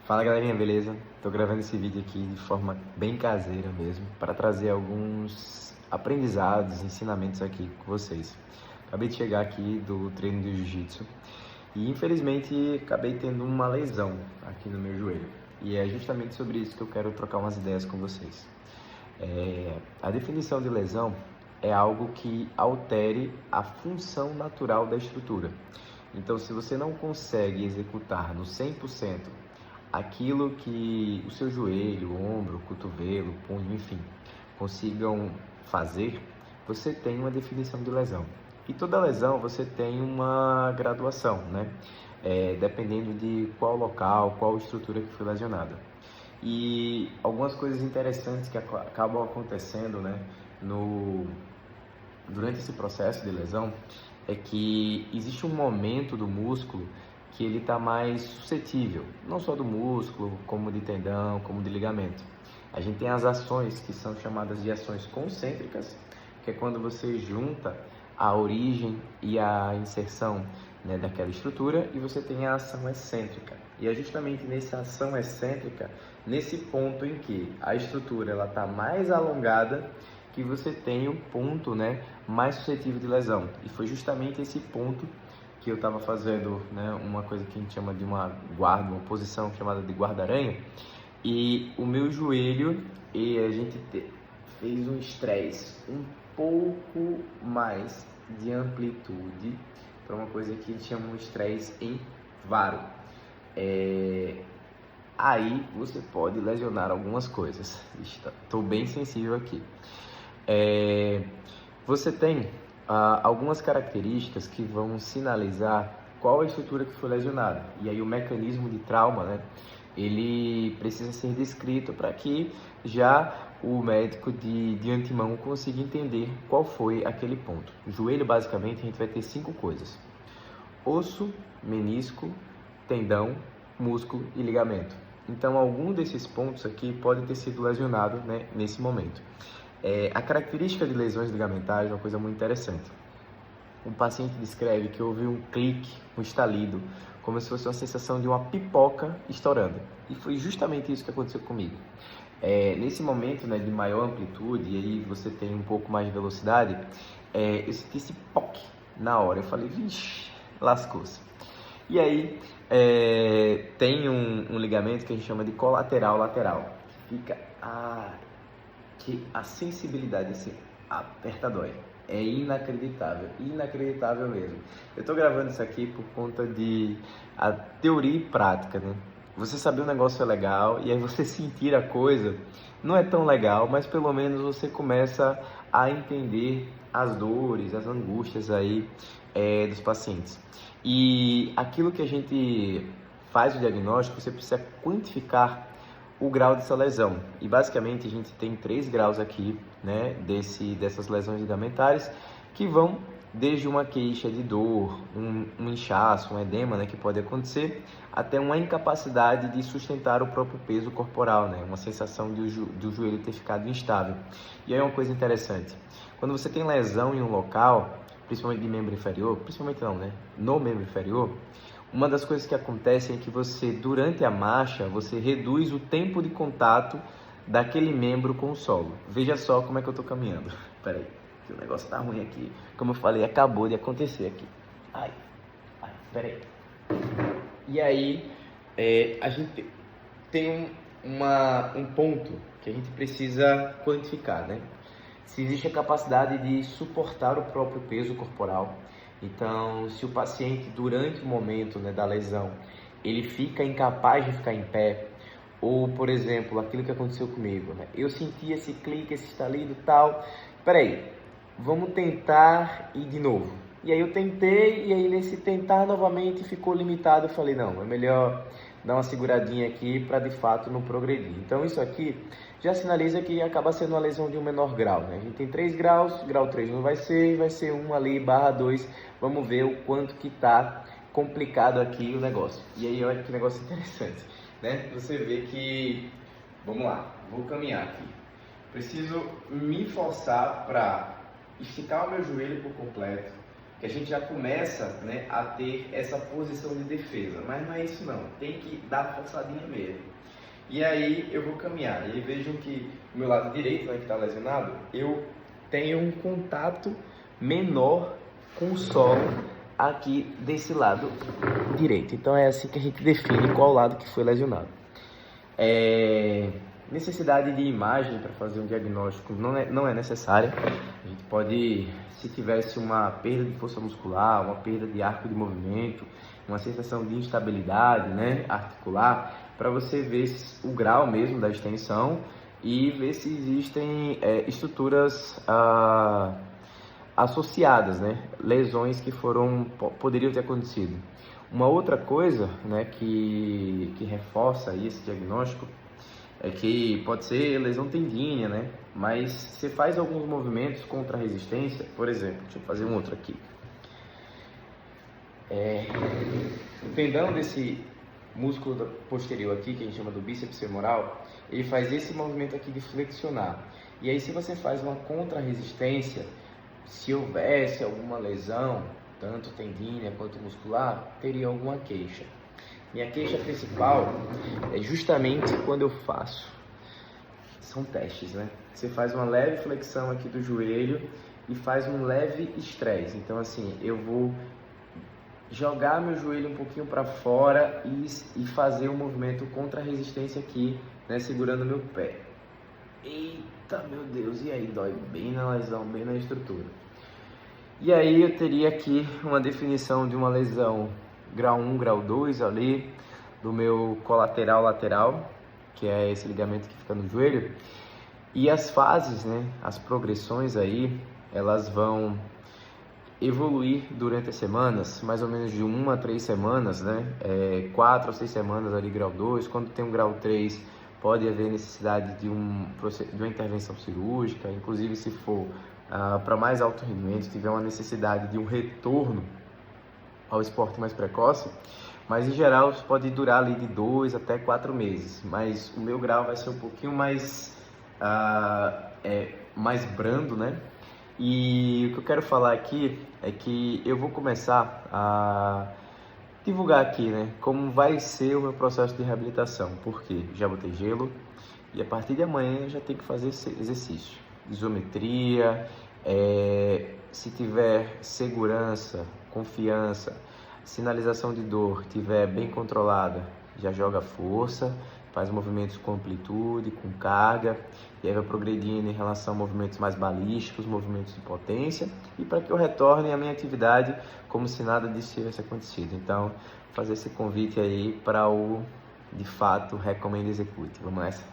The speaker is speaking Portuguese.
Fala galerinha, beleza? Tô gravando esse vídeo aqui de forma bem caseira mesmo, para trazer alguns aprendizados, ensinamentos aqui com vocês. Acabei de chegar aqui do treino de jiu-jitsu e infelizmente acabei tendo uma lesão aqui no meu joelho. E é justamente sobre isso que eu quero trocar umas ideias com vocês. A definição de lesão é algo que altere a função natural da estrutura. Então, se você não consegue executar no 100% aquilo que o seu joelho, ombro, cotovelo, punho, enfim, consigam fazer, você tem uma definição de lesão. E toda lesão você tem uma graduação, né? Dependendo de qual local, qual estrutura que foi lesionada. E algumas coisas interessantes que acabam acontecendo, né, durante esse processo de lesão é que existe um momento do músculo que ele está mais suscetível, não só do músculo, como de tendão, como de ligamento. A gente tem as ações que são chamadas de ações concêntricas, que é quando você junta a origem e a inserção, né, daquela estrutura, e você tem a ação excêntrica. E é justamente nessa ação excêntrica, nesse ponto em que a estrutura ela está mais alongada, que você tem o ponto, né, mais suscetível de lesão. E foi justamente esse ponto que eu estava fazendo, né, uma coisa que a gente chama de uma guarda, uma posição chamada de guarda-aranha, e o meu joelho, e a gente fez um estresse um pouco mais de amplitude para uma coisa que a gente chama de estresse em varo. Aí você pode lesionar algumas coisas. Estou bem sensível aqui. Você tem algumas características que vão sinalizar qual a estrutura que foi lesionada. E aí o mecanismo de trauma, né, ele precisa ser descrito para que já o médico de antemão consiga entender qual foi aquele ponto. No joelho, basicamente, a gente vai ter 5 coisas: osso, menisco, tendão, músculo e ligamento. Então, algum desses pontos aqui pode ter sido lesionado, né, nesse momento. A característica de lesões ligamentares é uma coisa muito interessante. Um paciente descreve que houve um clique, um estalido, como se fosse uma sensação de uma pipoca estourando. E foi justamente isso que aconteceu comigo. Nesse momento, né, de maior amplitude, e aí você tem um pouco mais de velocidade, eu senti esse POC na hora. Eu falei, vixe, lascou-se. E aí tem um ligamento que a gente chama de colateral lateral. Fica que a sensibilidade assim, aperta dói. É inacreditável, inacreditável mesmo. Eu tô gravando isso aqui por conta de a teoria e prática, né? Você saber o negócio é legal e aí você sentir a coisa não é tão legal, mas pelo menos você começa a entender as dores, as angústias aí dos pacientes. E aquilo que a gente faz o diagnóstico, você precisa quantificar o grau dessa lesão. E basicamente a gente tem 3 graus aqui, né, dessas lesões ligamentares, que vão desde uma queixa de dor, um inchaço, um edema, né, que pode acontecer, até uma incapacidade de sustentar o próprio peso corporal, né, uma sensação do joelho ter ficado instável. E aí é uma coisa interessante, quando você tem lesão em um local, principalmente de membro inferior, principalmente não, né, no membro inferior, uma das coisas que acontece é que você, durante a marcha, você reduz o tempo de contato daquele membro com o solo. Veja só como é que eu estou caminhando. Peraí, que o negócio tá ruim aqui. Como eu falei, acabou de acontecer aqui. Ai, peraí. E aí, a gente tem um ponto que a gente precisa quantificar, né? Se existe a capacidade de suportar o próprio peso corporal. Então, se o paciente, durante o momento, né, da lesão, ele fica incapaz de ficar em pé, ou, por exemplo, aquilo que aconteceu comigo, né? Eu senti esse clique, esse estalido e tal. Peraí, vamos tentar ir de novo. E aí eu tentei, e aí nesse tentar novamente ficou limitado. Eu falei, não, é melhor dar uma seguradinha aqui para de fato não progredir. Então isso aqui já sinaliza que acaba sendo uma lesão de um menor grau, né? A gente tem 3 graus, grau 3 não vai ser 1 ali, barra 2. Vamos ver o quanto que tá complicado aqui o negócio. E aí olha que negócio interessante, né? Você vê que, vamos lá, vou caminhar aqui. Preciso me forçar para esticar o meu joelho por completo, que a gente já começa, né, a ter essa posição de defesa, mas não é isso não, tem que dar forçadinha mesmo. E aí eu vou caminhar, e aí vejam que o meu lado direito, né, que está lesionado, eu tenho um contato menor com o solo aqui desse lado direito. Então é assim que a gente define qual lado que foi lesionado. Necessidade de imagem para fazer um diagnóstico não é necessária. A gente pode, se tivesse uma perda de força muscular, uma perda de arco de movimento, uma sensação de instabilidade, né, articular, para você ver o grau mesmo da extensão e ver se existem estruturas associadas, né, lesões que poderiam ter acontecido. Uma outra coisa, né, que reforça esse diagnóstico é que pode ser lesão tendínea, né? Mas você faz alguns movimentos contra a resistência, por exemplo, deixa eu fazer um outro aqui. O tendão desse músculo posterior aqui, que a gente chama do bíceps femoral, ele faz esse movimento aqui de flexionar. E aí, se você faz uma contra-resistência, se houvesse alguma lesão, tanto tendínea quanto muscular, teria alguma queixa. Minha queixa principal é justamente quando eu faço, são testes, né? Você faz uma leve flexão aqui do joelho e faz um leve estresse. Então assim, eu vou jogar meu joelho um pouquinho para fora e fazer um movimento contra a resistência aqui, né? Segurando meu pé. Eita, meu Deus, e aí dói bem na lesão, bem na estrutura. E aí eu teria aqui uma definição de uma lesão grau 1, grau 2 ali, do meu colateral lateral, que é esse ligamento que fica no joelho. E as fases, né, as progressões aí, elas vão evoluir durante as semanas, mais ou menos de 1 a 3 semanas, né, 4 a 6 semanas ali, grau 2. Quando tem um grau 3, pode haver necessidade de uma intervenção cirúrgica, inclusive se for para mais alto rendimento, se tiver uma necessidade de um retorno ao esporte mais precoce, mas em geral isso pode durar ali de 2 até 4 meses, mas o meu grau vai ser um pouquinho mais mais brando, né? E o que eu quero falar aqui é que eu vou começar a divulgar aqui, né, como vai ser o meu processo de reabilitação, porque já botei gelo e a partir de amanhã eu já tenho que fazer esse exercício, isometria, se tiver segurança, confiança, sinalização de dor tiver bem controlada, já joga força, faz movimentos com amplitude, com carga, e aí vai progredindo em relação a movimentos mais balísticos, movimentos de potência, e para que eu retorne à minha atividade como se nada disso tivesse acontecido. Então, fazer esse convite aí para o, de fato, Recomenda e Execute. Vamos nessa?